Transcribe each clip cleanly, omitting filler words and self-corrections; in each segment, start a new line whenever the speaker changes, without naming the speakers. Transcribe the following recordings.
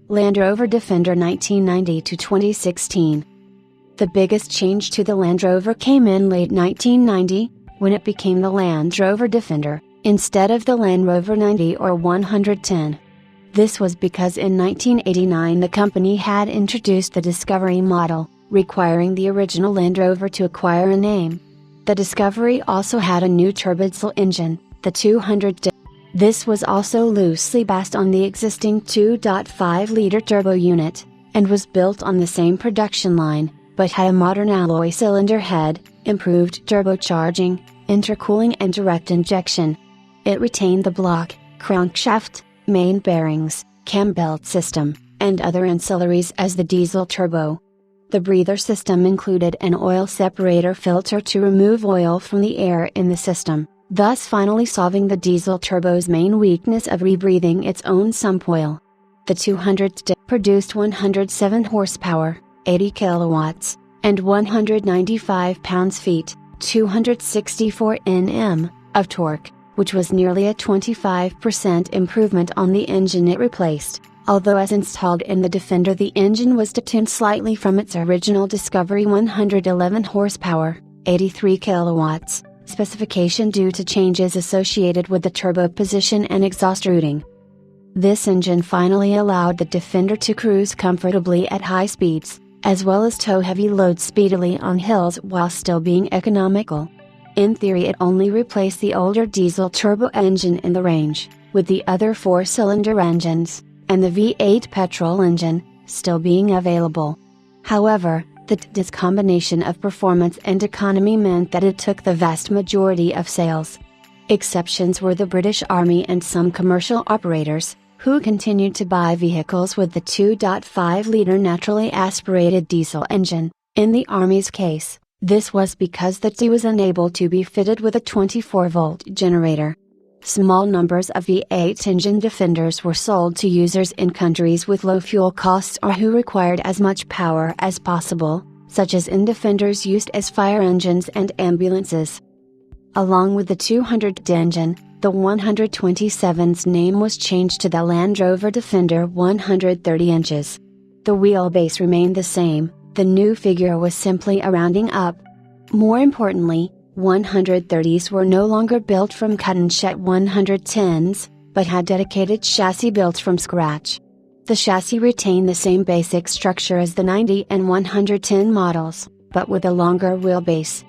Land Rover Defender 1990 to 2016. The biggest change to the Land Rover came in late 1990, when it became the Land Rover Defender, instead of the Land Rover 90 or 110. This was because in 1989 the company had introduced the Discovery model, requiring the original Land Rover to acquire a name. The Discovery also had a new turbodiesel engine, the 200D. This was also loosely based on the existing 2.5-liter turbo unit, and was built on the same production line, but had a modern alloy cylinder head, improved turbocharging, intercooling and direct injection. It retained the block, crankshaft, main bearings, cam belt system, and other ancillaries as the diesel turbo. The breather system included an oil separator filter to remove oil from the air in the system, thus finally solving the diesel turbo's main weakness of rebreathing its own sump oil. The 200D produced 107 horsepower, 80 kilowatts, and 195 pounds-feet, 264 Nm, of torque, which was nearly a 25% improvement on the engine it replaced, although as installed in the Defender the engine was detuned slightly from its original Discovery 111 horsepower, 83 kilowatts, specification due to changes associated with the turbo position and exhaust routing. This engine finally allowed the Defender to cruise comfortably at high speeds, as well as tow heavy loads speedily on hills while still being economical. In theory it only replaced the older diesel turbo engine in the range, with the other 4-cylinder engines, and the V8 petrol engine, still being available. However, this combination of performance and economy meant that it took the vast majority of sales. Exceptions were the British Army and some commercial operators, who continued to buy vehicles with the 2.5-liter naturally aspirated diesel engine. In the Army's case, this was because the T was unable to be fitted with a 24-volt generator. Small numbers of V8 engine Defenders were sold to users in countries with low fuel costs or who required as much power as possible, such as in Defenders used as fire engines and ambulances. Along with the 200D engine, the 127's name was changed to the Land Rover Defender 130 inches. The wheelbase remained the same, the new figure was simply a rounding up. More importantly, 130s were no longer built from cut-and-shed 110s, but had dedicated chassis built from scratch. The chassis retained the same basic structure as the 90 and 110 models, but with a longer wheelbase.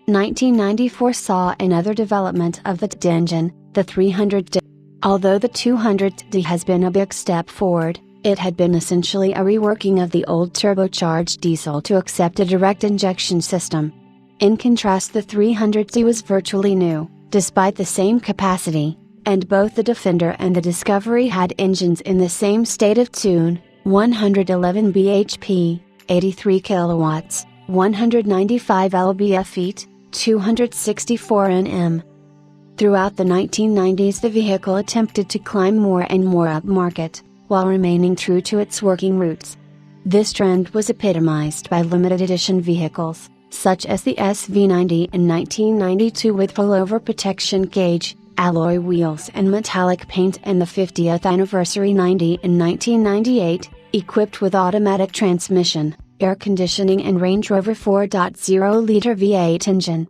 1994 saw another development of the D engine, the 300D. Although the 200D has been a big step forward, it had been essentially a reworking of the old turbocharged diesel to accept a direct injection system. In contrast, the 300D was virtually new, despite the same capacity, and both the Defender and the Discovery had engines in the same state of tune, 111 bhp, 83 kilowatts, 195 lb-ft, 264 Nm. Throughout the 1990s the vehicle attempted to climb more and more upmarket, while remaining true to its working roots. This trend was epitomized by limited edition vehicles, such as the SV90 in 1992 with rollover protection gauge, alloy wheels and metallic paint, and the 50th anniversary 90 in 1998, equipped with automatic transmission, air conditioning and Range Rover 4.0-liter V8 engine.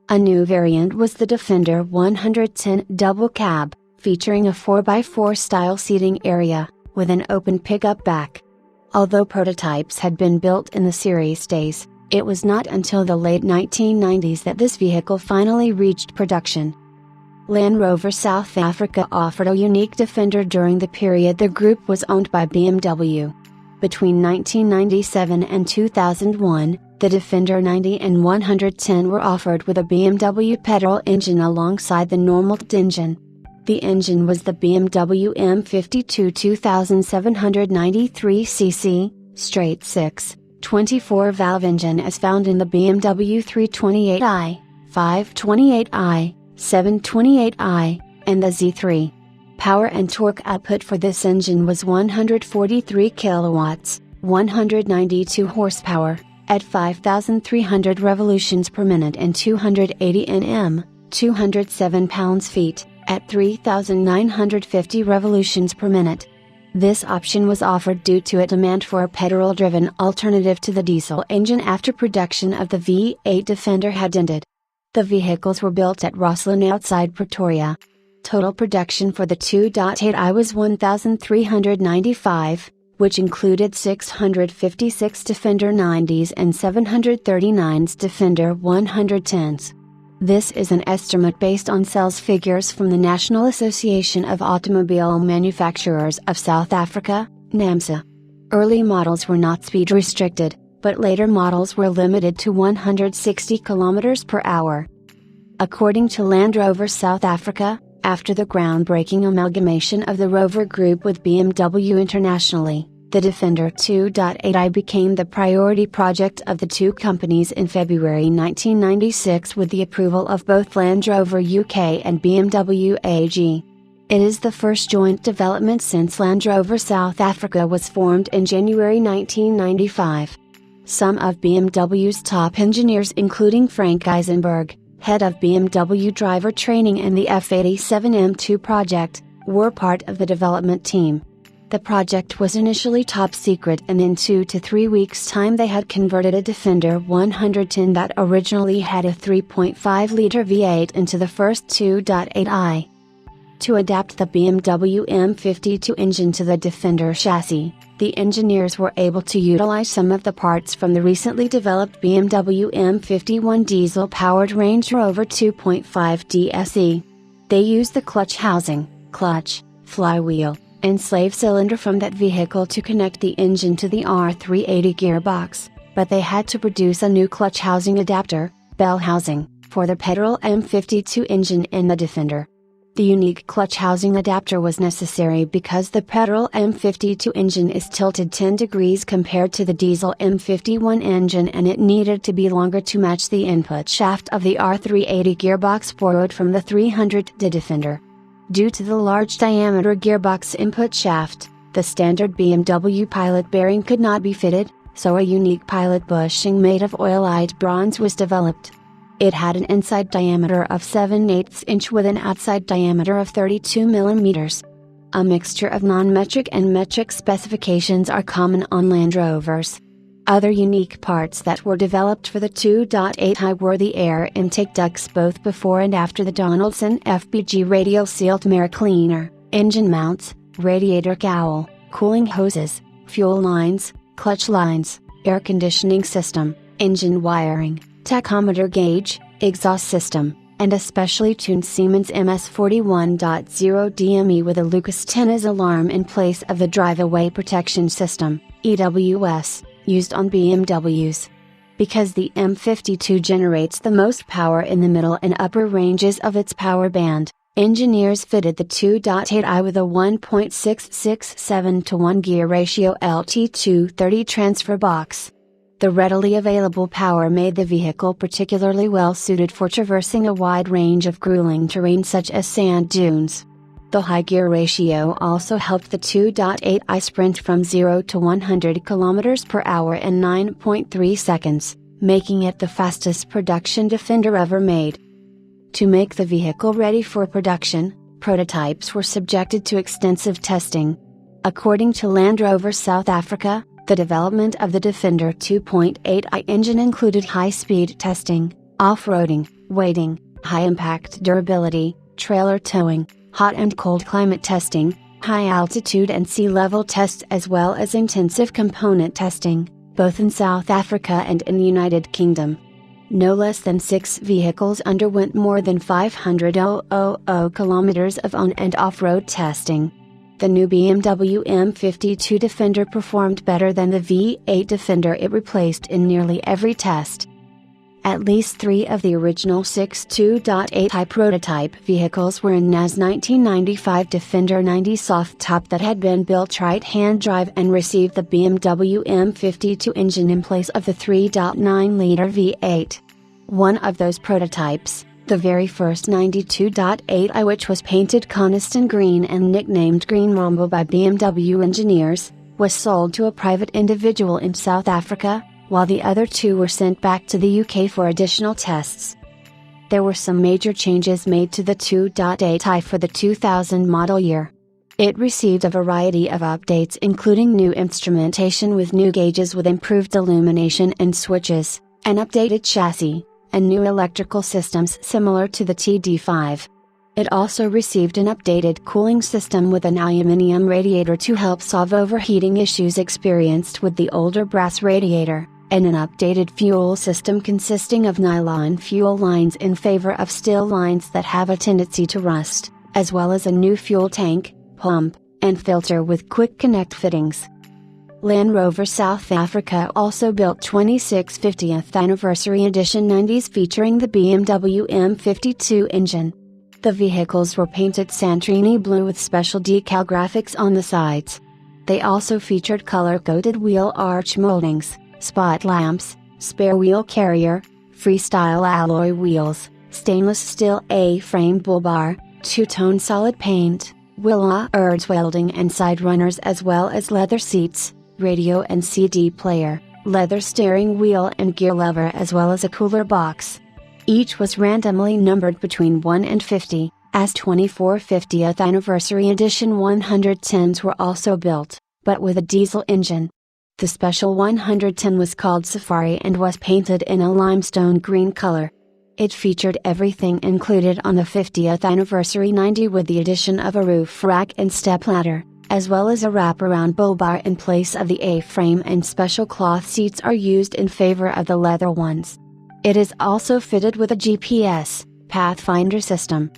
A new variant was the Defender 110 Double Cab, featuring a 4x4 style seating area, with an open pickup back. Although prototypes had been built in the series days, it was not until the late 1990s that this vehicle finally reached production. Land Rover South Africa offered a unique Defender during the period the group was owned by BMW. Between 1997 and 2001, the Defender 90 and 110 were offered with a BMW petrol engine alongside the normal D engine. The engine was the BMW M52 2793cc, straight 6, 24-valve engine as found in the BMW 328i, 528i, 728i, and the Z3. Power and torque output for this engine was 143 kilowatts, 192 horsepower, at 5,300 revolutions per minute and 280 Nm, 207 pounds-feet, at 3,950 revolutions per minute. This option was offered due to a demand for a petrol-driven alternative to the diesel engine after production of the V8 Defender had ended. The vehicles were built at Rosslyn outside Pretoria. Total production for the 2.8i was 1,395, which included 656 Defender 90s and 739 Defender 110s. This is an estimate based on sales figures from the National Association of Automobile Manufacturers of South Africa, NAMSA. Early models were not speed restricted, but later models were limited to 160 km per hour. According to Land Rover South Africa, after the groundbreaking amalgamation of the Rover Group with BMW internationally, the Defender 2.8i became the priority project of the two companies in February 1996 with the approval of both Land Rover UK and BMW AG. It is the first joint development since Land Rover South Africa was formed in January 1995. Some of BMW's top engineers, including Frank Eisenberg, head of BMW driver training and the F87 M2 project, were part of the development team. The project was initially top secret, and in 2 to 3 weeks' time they had converted a Defender 110 that originally had a 3.5-liter V8 into the first 2.8i. To adapt the BMW M52 engine to the Defender chassis, the engineers were able to utilize some of the parts from the recently developed BMW M51 diesel-powered Range Rover 2.5 DSE. They used the clutch housing, flywheel, and slave cylinder from that vehicle to connect the engine to the R380 gearbox, but they had to produce a new clutch housing adapter, bell housing, for the petrol M52 engine in the Defender. The unique clutch housing adapter was necessary because the petrol M52 engine is tilted 10 degrees compared to the diesel M51 engine, and it needed to be longer to match the input shaft of the R380 gearbox borrowed from the 300 Defender. Due to the large diameter gearbox input shaft, the standard BMW pilot bearing could not be fitted, so a unique pilot bushing made of oilite bronze was developed. It had an inside diameter of 7/8 inch with an outside diameter of 32 mm. A mixture of non-metric and metric specifications are common on Land Rovers. Other unique parts that were developed for the 2.8i were the air intake ducts both before and after the Donaldson FBG radial sealed air cleaner, engine mounts, radiator cowl, cooling hoses, fuel lines, clutch lines, air conditioning system, engine wiring, tachometer gauge, exhaust system, and a specially tuned Siemens MS41.0 DME with a Lucas 10 alarm in place of the drive-away protection system, EWS, used on BMWs. Because the M52 generates the most power in the middle and upper ranges of its power band, engineers fitted the 2.8i with a 1.667 to 1 gear ratio LT230 transfer box. The readily available power made the vehicle particularly well suited for traversing a wide range of grueling terrain such as sand dunes. The high gear ratio also helped the 2.8i sprint from 0 to 100 km per hour in 9.3 seconds, making it the fastest production Defender ever made. To make the vehicle ready for production, prototypes were subjected to extensive testing. According to Land Rover South Africa, the development of the Defender 2.8i engine included high-speed testing, off-roading, weighting, high-impact durability, trailer towing, hot and cold climate testing, high-altitude and sea-level tests, as well as intensive component testing, both in South Africa and in the United Kingdom. No less than 6 vehicles underwent more than 500 kilometers of on- and off-road testing. The new BMW M52 Defender performed better than the V8 Defender it replaced in nearly every test. At least 3 of the original 6 2.8i prototype vehicles were in NAS 1995 Defender 90 soft top that had been built right-hand drive and received the BMW M52 engine in place of the 3.9-liter V8. One of those prototypes, the very first 92.8i, which was painted Coniston green and nicknamed Green Mambo by BMW engineers, was sold to a private individual in South Africa, while the other 2 were sent back to the UK for additional tests. There were some major changes made to the 2.8i for the 2000 model year. It received a variety of updates including new instrumentation with new gauges with improved illumination and switches, an updated chassis, and new electrical systems similar to the TD5. It also received an updated cooling system with an aluminum radiator to help solve overheating issues experienced with the older brass radiator, and an updated fuel system consisting of nylon fuel lines in favor of steel lines that have a tendency to rust, as well as a new fuel tank, pump, and filter with quick connect fittings. Land Rover South Africa also built 26 50th Anniversary Edition 90s featuring the BMW M52 engine. The vehicles were painted Santrini blue with special decal graphics on the sides. They also featured color-coded wheel arch moldings, spot lamps, spare wheel carrier, freestyle alloy wheels, stainless steel A-frame bull bar, two-tone solid paint, wheel arch welding and side runners as well as leather seats, radio and CD player, leather steering wheel and gear lever as well as a cooler box. Each was randomly numbered between 1 and 50, as 24 50th Anniversary Edition 110s were also built, but with a diesel engine. The special 110 was called Safari and was painted in a limestone green color. It featured everything included on the 50th Anniversary 90 with the addition of a roof rack and stepladder, as well as a wraparound bull bar in place of the A-frame, and special cloth seats are used in favor of the leather ones. It is also fitted with a GPS, Pathfinder system,